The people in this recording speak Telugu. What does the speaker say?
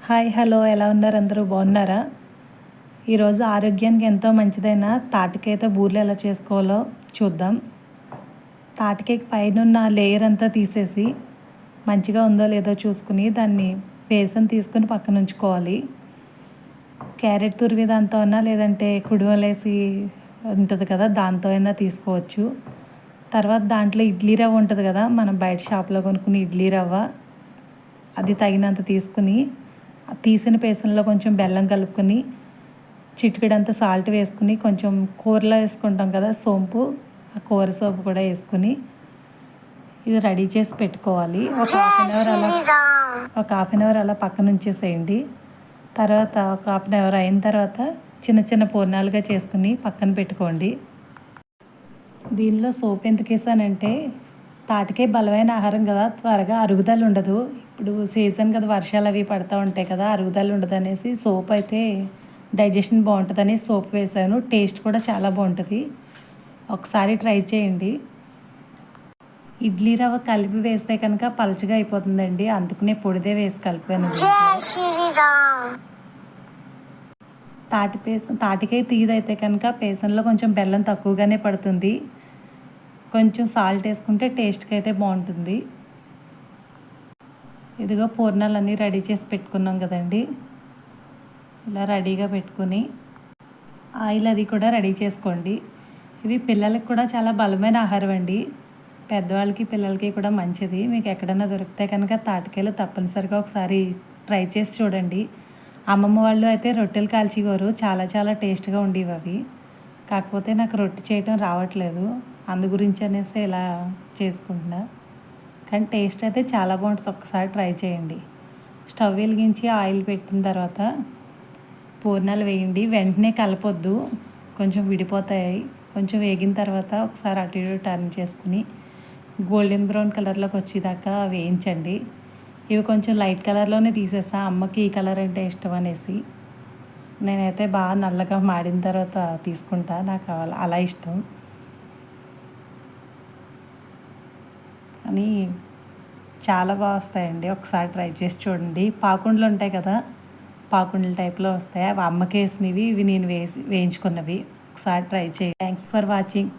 హాయ్ హలో ఎలా ఉన్నారు అందరూ బాగున్నారా? ఈరోజు ఆరోగ్యానికి ఎంతో మంచిదైన తాటికాయతో బూరెలు ఎలా చేసుకోవాలో చూద్దాం. తాటికాయకి పైనున్న లేయర్ అంతా తీసేసి మంచిగా ఉందో లేదో చూసుకుని దాన్ని బేసన్ తీసుకుని పక్కన ఉంచుకోవాలి. క్యారెట్ తురిమి దాంతో అయినా లేదంటే కుడుమలేసి ఉంటుంది కదా, దాంతో అయినా తీసుకోవచ్చు. తర్వాత దాంట్లో ఇడ్లీ రవ్వ ఉంటుంది కదా, మనం బయట షాప్లో కొనుక్కుని ఇడ్లీ రవ్వ, అది తగినంత తీసుకుని తీసిన బేసన్లో కొంచెం బెల్లం కలుపుకొని చిటికెడంత సాల్ట్ వేసుకుని కొంచెం కూరలో వేసుకుంటాం కదా సోంపు, ఆ కూర సోంపు కూడా వేసుకుని ఇది రెడీ చేసి పెట్టుకోవాలి. ఒక హాఫ్ అన్ అవర్ అలా పక్కన ఉంచేసేయండి. తర్వాత ఒక హాఫ్ అన్ అవర్ అయిన తర్వాత చిన్న చిన్న పూర్ణాలుగా చేసుకుని పక్కన పెట్టుకోండి. దీనిలో సోప్ ఎందుకు వేసానంటే తాటికాయ బలమైన ఆహారం కదా, త్వరగా అరుగుదల ఉండదు. ఇప్పుడు సీజన్ కదా, వర్షాలు అవి పడుతూ ఉంటాయి కదా, అరుగుదల ఉండదు అనేసి సోప్ అయితే డైజెషన్ బాగుంటుందని సోప్ వేసాను. టేస్ట్ కూడా చాలా బాగుంటుంది, ఒకసారి ట్రై చేయండి. ఇడ్లీ రవ్వ కలిపి వేస్తే కనుక పలుచగా అయిపోతుందండి, అందుకనే పొడిదే వేసి కలిపాను. తాటికాయ తీదైతే కనుక పేసన్లో కొంచెం బెల్లం తక్కువగానే పడుతుంది. కొంచెం సాల్ట్ వేసుకుంటే టేస్ట్కి అయితే బాగుంటుంది. ఇదిగో పూర్ణాలన్నీ రెడీ చేసి పెట్టుకున్నాం కదండి, ఇలా రెడీగా పెట్టుకుని ఆయిల్ అది కూడా రెడీ చేసుకోండి. ఇవి పిల్లలకి కూడా చాలా బలమైన ఆహారం అండి, పెద్దవాళ్ళకి పిల్లలకి కూడా మంచిది. మీకు ఎక్కడైనా దొరికితే కనుక తాటికాయలు తప్పనిసరిగా ఒకసారి ట్రై చేసి చూడండి. అమ్మమ్మ వాళ్ళు అయితే రొట్టెలు కాల్చేవారు, చాలా చాలా టేస్ట్గా ఉండేవి అవి. కాకపోతే నాకు రొట్టె చేయడం రావట్లేదు, అందు గురించి అనేసి ఇలా చేసుకుంటున్నా. కానీ టేస్ట్ అయితే చాలా బాగుంటుంది, ఒక్కసారి ట్రై చేయండి. స్టవ్ వెలిగించి ఆయిల్ పెట్టిన తర్వాత పూర్ణాలు వేయండి. వెంటనే కలపొద్దు, కొంచెం విడిపోతాయి. కొంచెం వేగిన తర్వాత ఒకసారి అటు ఇటు టర్న్ చేసుకుని గోల్డెన్ బ్రౌన్ కలర్లోకి వచ్చేదాకా వేయించండి. ఇవి కొంచెం లైట్ కలర్లోనే తీసేసా, అమ్మకి ఈ కలర్ అంటే ఇష్టం అనేసి. నేనైతే బాగా నల్లగా మాడిన తర్వాత తీసుకుంటా, నాకు అలా ఇష్టం. అని చాలా బాగా వస్తాయండి, ఒకసారి ట్రై చేసి చూడండి. పాకుండలు ఉంటాయి కదా, పాకుండల టైప్లో వస్తాయి. అవి అమ్మకి వేసినవి, ఇవి నేను వేయించుకున్నవి. ఒకసారి ట్రై చేయండి. Thanks for watching.